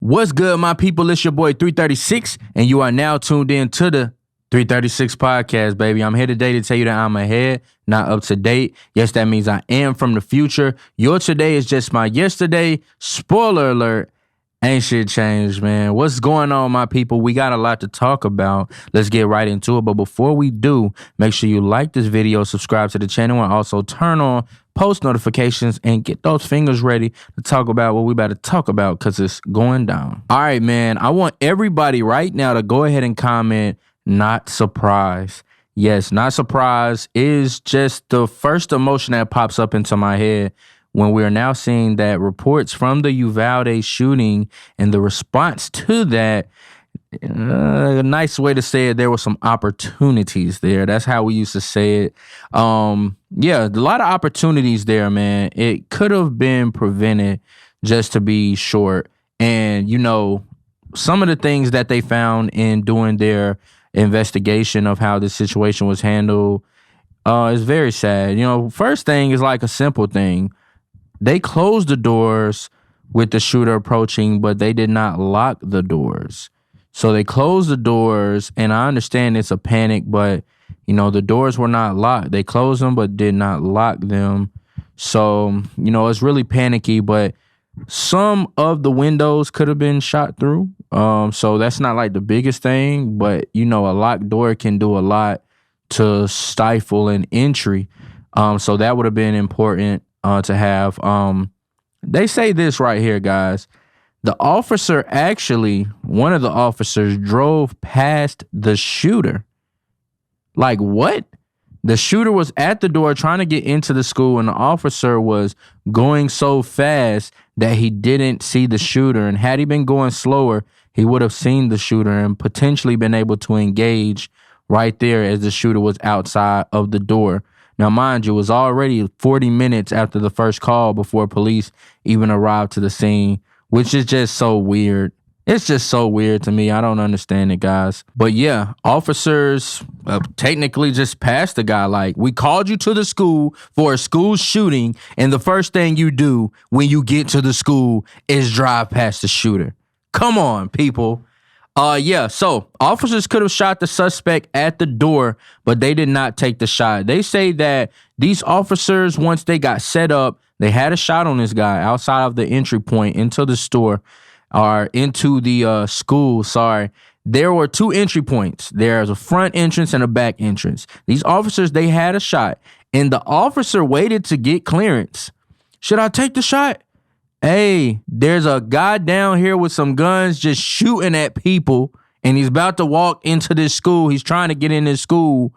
What's good, my people? It's your boy 336, and you are now tuned in to the 336 podcast, baby. I'm here today to tell you that I'm ahead, not up to date. Yes, that means I am from the future. Your today is just my yesterday. Spoiler alert, ain't shit changed, man. What's going on, my people? We got a lot to talk about. Let's get right into it. But before we do, make sure you like this video, subscribe to the channel, and also turn on post notifications and get those fingers ready to talk about what we about to talk about, because it's going down. All right, man. I want everybody right now to go ahead and comment not surprised. Yes, not surprised is just the first emotion that pops up into my head when we are now seeing that reports from the Uvalde shooting and the response to that, a nice way to say it, there were some opportunities there. That's how we used to say it. Yeah, a lot of opportunities there, man. It could have been prevented, just to be short. And, you know, some of the things that they found in doing their investigation of how this situation was handled is very sad. You know, first thing is like a simple thing. They closed the doors with the shooter approaching, but they did not lock the doors. So they closed the doors, and I understand it's a panic, but, you know, the doors were not locked. They closed them, but did not lock them. So, you know, it's really panicky, but some of the windows could have been shot through. So that's not like the biggest thing, but, you know, a locked door can do a lot to stifle an entry. So that would have been important to have. They say this right here, guys. The officer one of the officers drove past the shooter. Like, what? The shooter was at the door trying to get into the school, and the officer was going so fast that he didn't see the shooter. And had he been going slower, he would have seen the shooter and potentially been able to engage right there as the shooter was outside of the door. Now, mind you, it was already 40 minutes after the first call before police even arrived to the scene, which is just so weird. It's just so weird to me. I don't understand it, guys. But yeah, officers technically just passed the guy. Like, we called you to the school for a school shooting, and the first thing you do when you get to the school is drive past the shooter. Come on, people. Yeah, so officers could have shot the suspect at the door, but they did not take the shot. They say that these officers, once they got set up, they had a shot on this guy outside of the entry point into the store, or into the school, sorry. There were two entry points. There's a front entrance and a back entrance. These officers, they had a shot, and the officer waited to get clearance. Should I take the shot? Hey, there's a guy down here with some guns just shooting at people, and he's about to walk into this school. He's trying to get in this school.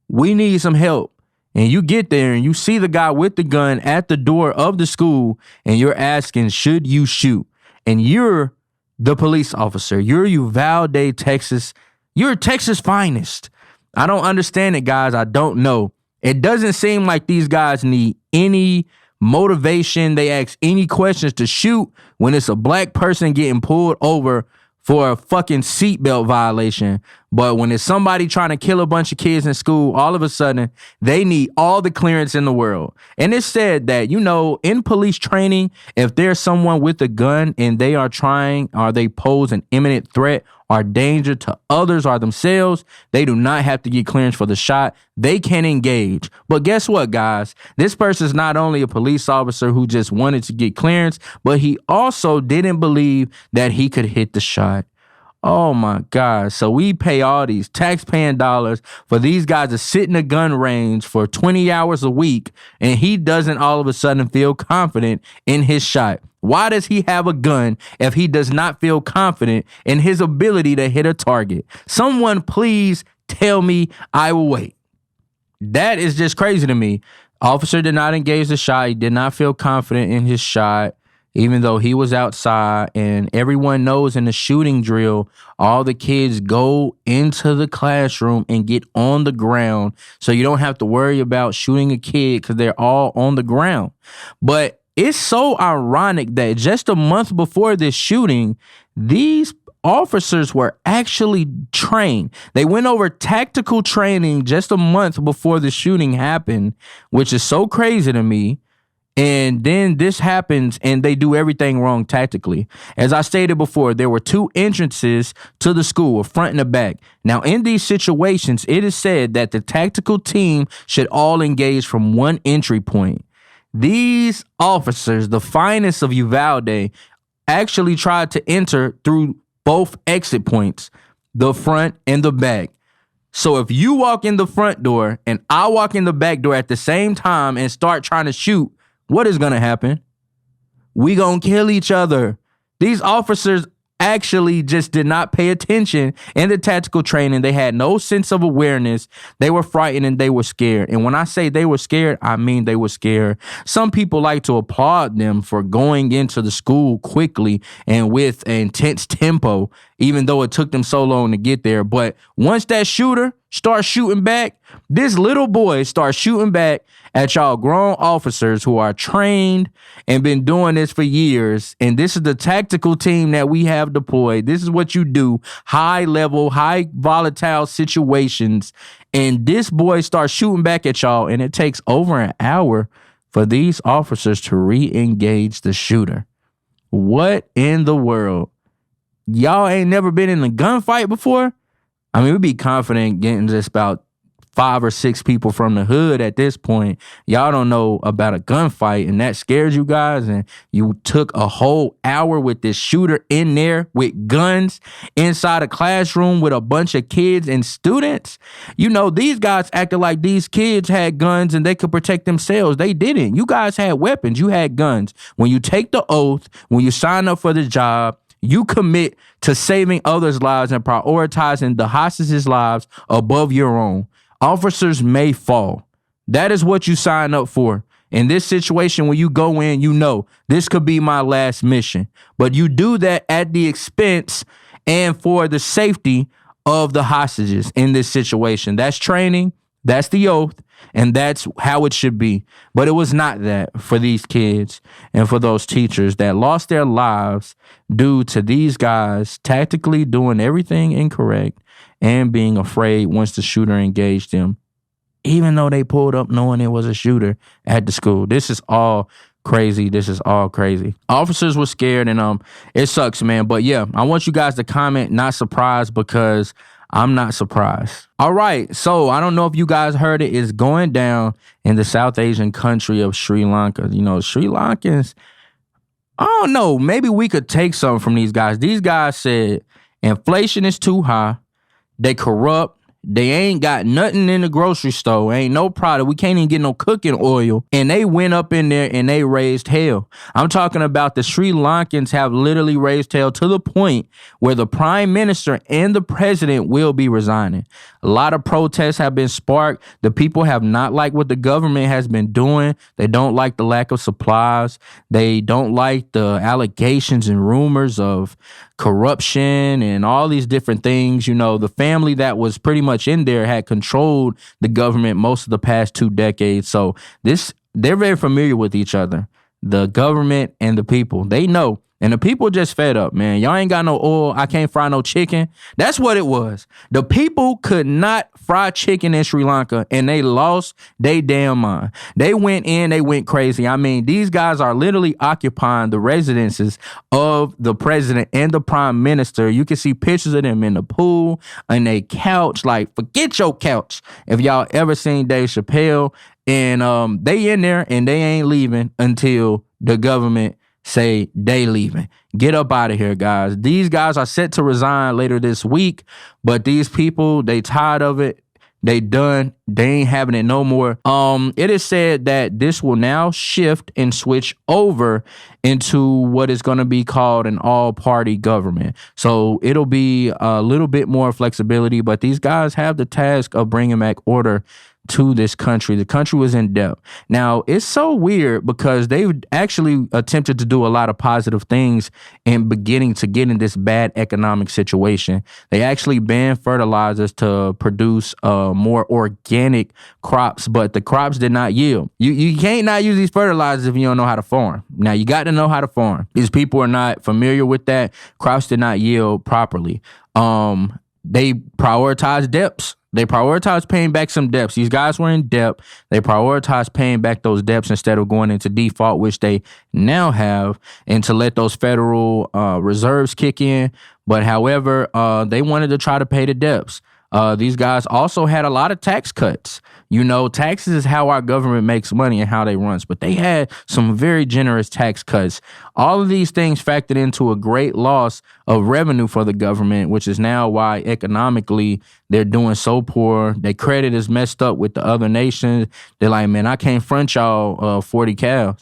We need some help. And you get there and you see the guy with the gun at the door of the school, and you're asking, should you shoot? And you're the police officer. You're Uvalde, Texas. You're Texas' finest. I don't understand it, guys. I don't know. It doesn't seem like these guys need any motivation. They ask any questions to shoot when it's a black person getting pulled over for a fucking seatbelt violation. But when it's somebody trying to kill a bunch of kids in school, all of a sudden, they need all the clearance in the world. And it's said that, you know, in police training, if there's someone with a gun and they are trying, or they pose an imminent threat or danger to others or themselves, they do not have to get clearance for the shot. They can engage. But guess what, guys? This person's not only a police officer who just wanted to get clearance, but he also didn't believe that he could hit the shot. Oh my God. So we pay all these tax-paying dollars for these guys to sit in a gun range for 20 hours a week, and he doesn't all of a sudden feel confident in his shot. Why does he have a gun if he does not feel confident in his ability to hit a target? Someone please tell me. I will wait. That is just crazy to me. Officer did not engage the shot. He did not feel confident in his shot, even though he was outside. And everyone knows in the shooting drill, all the kids go into the classroom and get on the ground. So you don't have to worry about shooting a kid because they're all on the ground. But it's so ironic that just a month before this shooting, these officers were actually trained. They went over tactical training just a month before the shooting happened, which is so crazy to me. And then this happens and they do everything wrong tactically. As I stated before, there were 2 entrances to the school, a front and a back. Now, in these situations, it is said that the tactical team should all engage from one entry point. These officers, the finest of Uvalde, actually tried to enter through both exit points, the front and the back. So if you walk in the front door and I walk in the back door at the same time and start trying to shoot, what is going to happen? We going to kill each other. These officers actually just did not pay attention in the tactical training. They had no sense of awareness. They were frightened and they were scared. And when I say they were scared, I mean they were scared. Some people like to applaud them for going into the school quickly and with an intense tempo, even though it took them so long to get there. But once that shooter starts shooting back, this little boy starts shooting back at y'all grown officers who are trained and been doing this for years. And this is the tactical team that we have deployed. This is what you do. High level, high volatile situations. And this boy starts shooting back at y'all. And it takes over an hour for these officers to re-engage the shooter. What in the world? Y'all ain't never been in a gunfight before? I mean, we'd be confident getting just about 5 or 6 people from the hood at this point. Y'all don't know about a gunfight, and that scares you guys, and you took a whole hour with this shooter in there with guns inside a classroom with a bunch of kids and students. You know, these guys acted like these kids had guns and they could protect themselves. They didn't. You guys had weapons. You had guns. When you take the oath, when you sign up for the job, you commit to saving others' lives and prioritizing the hostages' lives above your own. Officers may fall. That is what you sign up for. In this situation, when you go in, you know, this could be my last mission. But you do that at the expense and for the safety of the hostages in this situation. That's training. That's the oath. And that's how it should be. But it was not that for these kids and for those teachers that lost their lives due to these guys tactically doing everything incorrect and being afraid once the shooter engaged them, even though they pulled up knowing it was a shooter at the school. This is all crazy. This is all crazy. Officers were scared and it sucks, man. But yeah, I want you guys to comment not surprised, because I'm not surprised. All right. So I don't know if you guys heard it. It's going down in the South Asian country of Sri Lanka. You know, Sri Lankans, I don't know. Maybe we could take something from these guys. These guys said inflation is too high. They corrupt. They ain't got nothing in the grocery store. Ain't no product. We can't even get no cooking oil. And they went up in there and they raised hell. I'm talking about the Sri Lankans have literally raised hell to the point where the prime minister and the president will be resigning. A lot of protests have been sparked. The people have not liked what the government has been doing. They don't like the lack of supplies. They don't like the allegations and rumors of corruption and all these different things. You know, the family that was pretty much in there had controlled the government most of the past 2 decades. So they're very familiar with each other, the government and the people. They know. And the people just fed up, man. Y'all ain't got no oil. I can't fry no chicken. That's what it was. The people could not fry chicken in Sri Lanka, and they lost their damn mind. They went in, they went crazy. I mean, these guys are literally occupying the residences of the president and the prime minister. You can see pictures of them in the pool, on a couch. Like, forget your couch. If y'all ever seen Dave Chappelle, and they in there, and they ain't leaving until the government say they leaving. Get up out of here, guys. These guys are set to resign later this week, but these people, they tired of it. They done. They ain't having it no more. It is said that this will now shift and switch over into what is going to be called an all-party government. So it'll be a little bit more flexibility, but these guys have the task of bringing back order to this country. The country was in debt. Now, it's so weird because they've actually attempted to do a lot of positive things in beginning to get in this bad economic situation. They actually banned fertilizers to produce more organic crops, but the crops did not yield. You can't not use these fertilizers if you don't know how to farm. Now, you got to know how to farm. These people are not familiar with that. Crops did not yield properly. They prioritized depths. They prioritized paying back some debts. These guys were in debt. They prioritized paying back those debts instead of going into default, which they now have, and to let those federal reserves kick in. But however, they wanted to try to pay the debts. These guys also had a lot of tax cuts. You know, taxes is how our government makes money and how they runs, but they had some very generous tax cuts. All of these things factored into a great loss of revenue for the government, which is now why economically they're doing so poor. Their credit is messed up with the other nations. They're like, man, I can't front y'all 40 cows.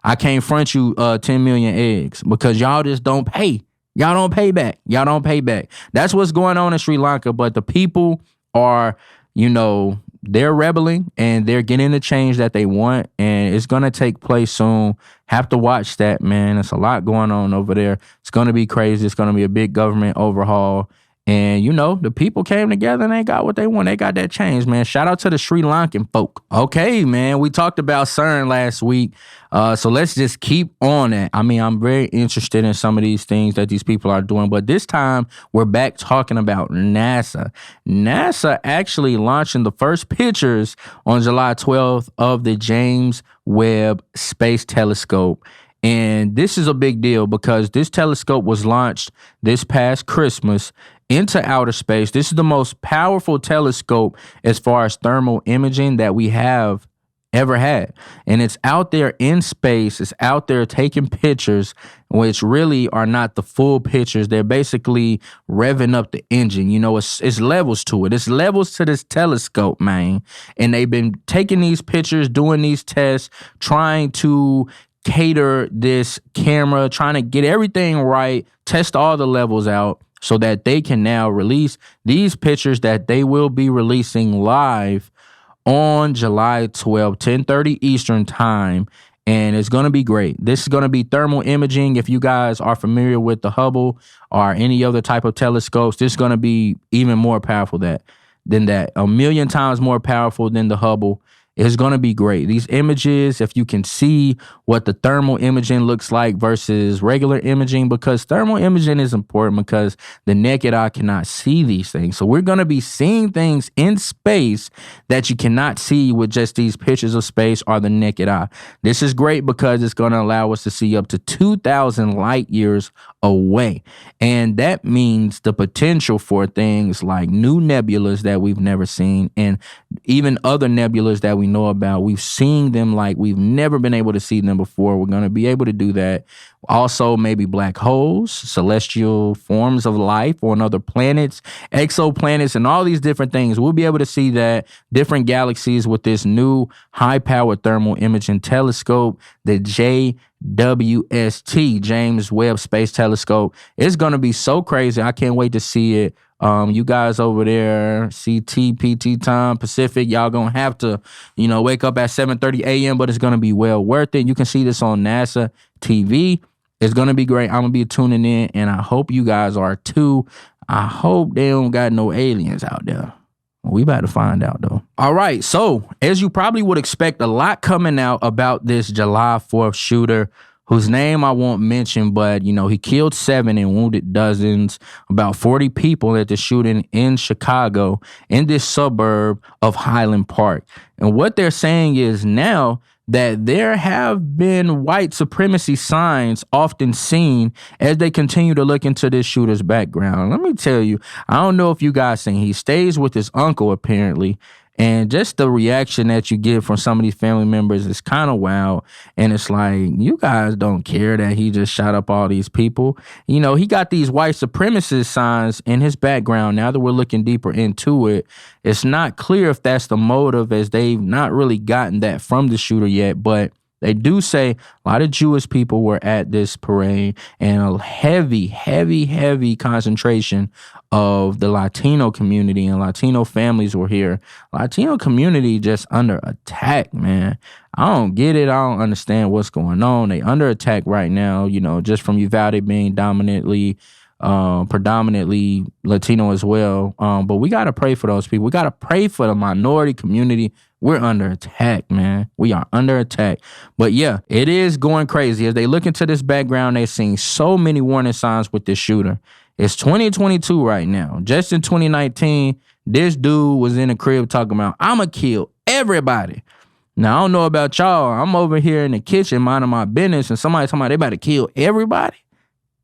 I can't front you 10 million eggs because y'all just don't pay. Y'all don't pay back. Y'all don't pay back. That's what's going on in Sri Lanka. But the people are, you know, they're rebelling and they're getting the change that they want. And it's going to take place soon. Have to watch that, man. There's a lot going on over there. It's going to be crazy. It's going to be a big government overhaul. And, you know, the people came together and they got what they want. They got that change, man. Shout out to the Sri Lankan folk. Okay, man. We talked about CERN last week. So let's just keep on that. I mean, I'm very interested in some of these things that these people are doing. But this time, we're back talking about NASA. NASA actually launching the first pictures on July 12th of the James Webb Space Telescope. And this is a big deal because this telescope was launched this past Christmas into outer space. This is the most powerful telescope as far as thermal imaging that we have ever had. And it's out there in space. It's out there taking pictures, which really are not the full pictures. They're basically revving up the engine. You know, it's levels to it. It's levels to this telescope, man. And they've been taking these pictures, doing these tests, trying to cater this camera, trying to get everything right, test all the levels out so that they can now release these pictures that they will be releasing live on July 12th, 10:30 Eastern time. And it's going to be great. This is going to be thermal imaging. If you guys are familiar with the Hubble or any other type of telescopes, this is going to be even more powerful than that. 1,000,000 times more powerful than the Hubble. It's going to be great. These images, if you can see what the thermal imaging looks like versus regular imaging, because thermal imaging is important because the naked eye cannot see these things. So we're going to be seeing things in space that you cannot see with just these pictures of space or the naked eye. This is great because it's going to allow us to see up to 2,000 light years away. And that means the potential for things like new nebulas that we've never seen and even other nebulas that we know about. We've seen them like we've never been able to see them before. We're going to be able to do that. Also, maybe black holes, celestial forms of life on other planets, exoplanets, and all these different things. We'll be able to see that, different galaxies with this new high-powered thermal imaging telescope, the JWST, James Webb Space Telescope. It's going to be so crazy. I can't wait to see it. You guys over there, CT, PT time, Pacific, y'all gonna have to, wake up at 7:30 a.m., but it's gonna be well worth it. You can see this on NASA TV. It's gonna be great. I'm gonna be tuning in, and I hope you guys are too. I hope they don't got no aliens out there. We about to find out, though. All right, so as you probably would expect, a lot coming out about this July 4th shooter, whose name I won't mention, but, he killed 7 and wounded dozens, about 40 people at the shooting in Chicago, in this suburb of Highland Park. And what they're saying is now that there have been white supremacy signs often seen as they continue to look into this shooter's background. Let me tell you, I don't know if you guys seen, he stays with his uncle apparently. And just the reaction that you get from some of these family members is kind of wild. And it's like, you guys don't care that he just shot up all these people. He got these white supremacist signs in his background. Now that we're looking deeper into it, it's not clear if that's the motive, as they've not really gotten that from the shooter yet. But they do say a lot of Jewish people were at this parade, and a heavy concentration of the Latino community and Latino families were here. Latino community just under attack, man. I don't get it. I don't understand what's going on. They under attack right now, just from Uvalde being predominantly Latino as well. But we got to pray for those people. We got to pray for the minority community We're under attack, man. We are under attack. But yeah, it is going crazy. As they look into this background, they're seeing so many warning signs with this shooter. It's 2022 right now. Just in 2019, this dude was in a crib talking about, I'ma kill everybody. Now, I don't know about y'all. I'm over here in the kitchen minding my business and somebody talking about they about to kill everybody.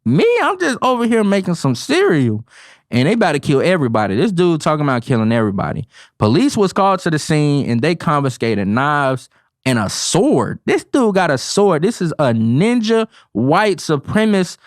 Me, I'm just over here making some cereal. And they about to kill everybody. This dude talking about killing everybody. Police was called to the scene and they confiscated knives and a sword. This dude got a sword. This is a ninja white supremacist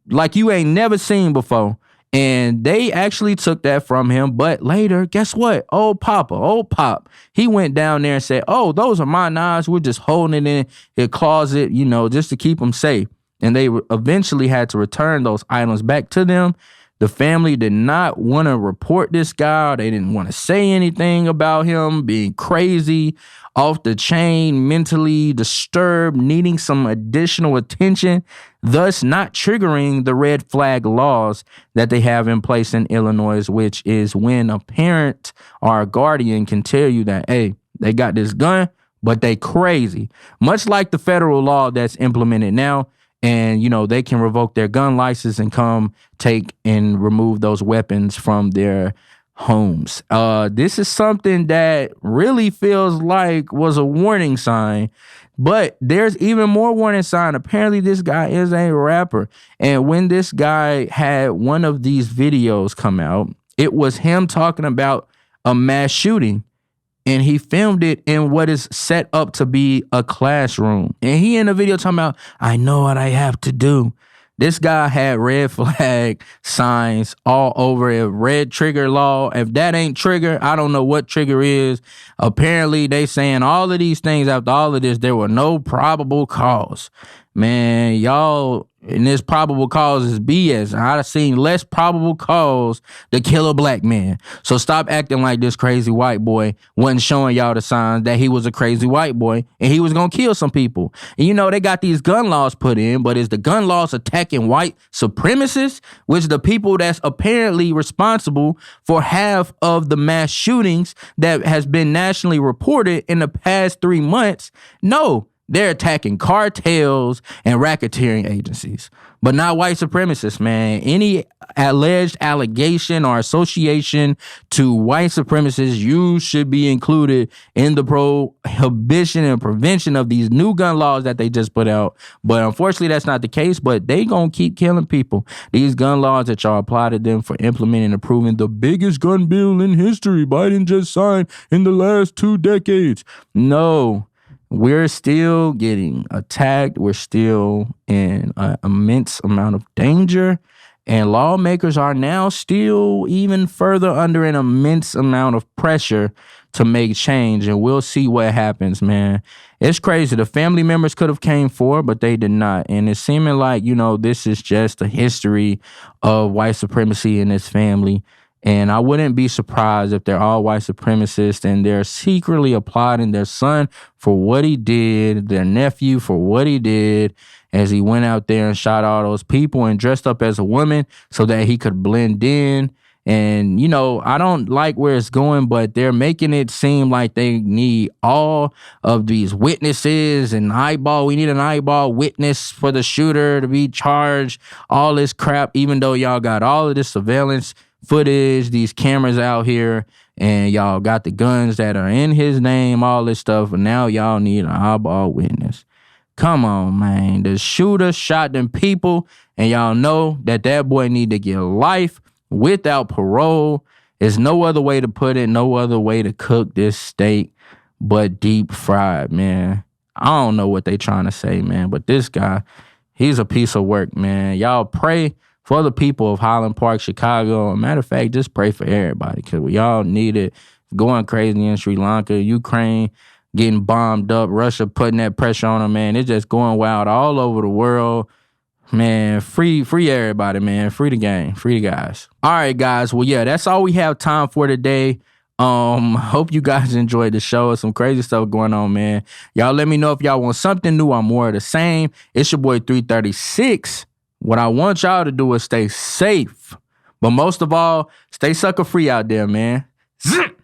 like you ain't never seen before. And they actually took that from him. But later, guess what? Old Pop, he went down there and said, oh, those are my knives. We're just holding it in his closet, just to keep them safe. And they eventually had to return those items back to them. The family did not want to report this guy. They didn't want to say anything about him being crazy, off the chain, mentally disturbed, needing some additional attention, thus not triggering the red flag laws that they have in place in Illinois, which is when a parent or a guardian can tell you that, hey, they got this gun, but they crazy. Much like the federal law that's implemented now. And, they can revoke their gun license and come take and remove those weapons from their homes. This is something that really feels like was a warning sign, but there's even more warning sign. Apparently, this guy is a rapper. And when this guy had one of these videos come out, it was him talking about a mass shooting. And he filmed it in what is set up to be a classroom. And he in the video talking about, I know what I have to do. This guy had red flag signs all over it. Red trigger law. If that ain't trigger, I don't know what trigger is. Apparently, they saying all of these things after all of this, there were no probable cause. Man, y'all, and this probable cause is BS. I've seen less probable cause to kill a black man. So stop acting like this crazy white boy wasn't showing y'all the signs that he was a crazy white boy and he was going to kill some people. And they got these gun laws put in, but is the gun laws attacking white supremacists, which the people that's apparently responsible for half of the mass shootings that has been nationally reported in the past 3 months? No. They're attacking cartels and racketeering agencies, but not white supremacists, man. Any alleged allegation or association to white supremacists, you should be included in the prohibition and prevention of these new gun laws that they just put out. But unfortunately, that's not the case, but they gonna keep killing people. These gun laws that y'all apply to them for implementing and approving the biggest gun bill in history Biden just signed in the last 2 decades. No. We're still getting attacked. We're still in an immense amount of danger. And lawmakers are now still even further under an immense amount of pressure to make change. And we'll see what happens, man. It's crazy. The family members could have came forward, but they did not. And it's seeming like, this is just a history of white supremacy in this family. And I wouldn't be surprised if they're all white supremacists and they're secretly applauding their son for what he did, their nephew for what he did, as he went out there and shot all those people and dressed up as a woman so that he could blend in. And, I don't like where it's going, but they're making it seem like they need all of these witnesses and we need an eyeball witness for the shooter to be charged, all this crap, even though y'all got all of this surveillance footage, these cameras out here, and y'all got the guns that are in his name, all this stuff, and now y'all need an eyeball witness. Come on, man. The shooter shot them people, and y'all know that boy need to get life without parole. There's no other way to put it, no other way to cook this steak but deep fried, man. I don't know what they trying to say, man, but this guy, he's a piece of work, man. Y'all pray for the people of Highland Park, Chicago. Matter of fact, just pray for everybody because we all need it. Going crazy in Sri Lanka, Ukraine getting bombed up, Russia putting that pressure on them, man. It's just going wild all over the world. Man, free everybody, man. Free the game. Free the guys. All right, guys. Well, yeah, that's all we have time for today. Hope you guys enjoyed the show. Some crazy stuff going on, man. Y'all let me know if y'all want something new or more of the same. It's your boy 336. What I want y'all to do is stay safe. But most of all, stay sucker free out there, man. Zip.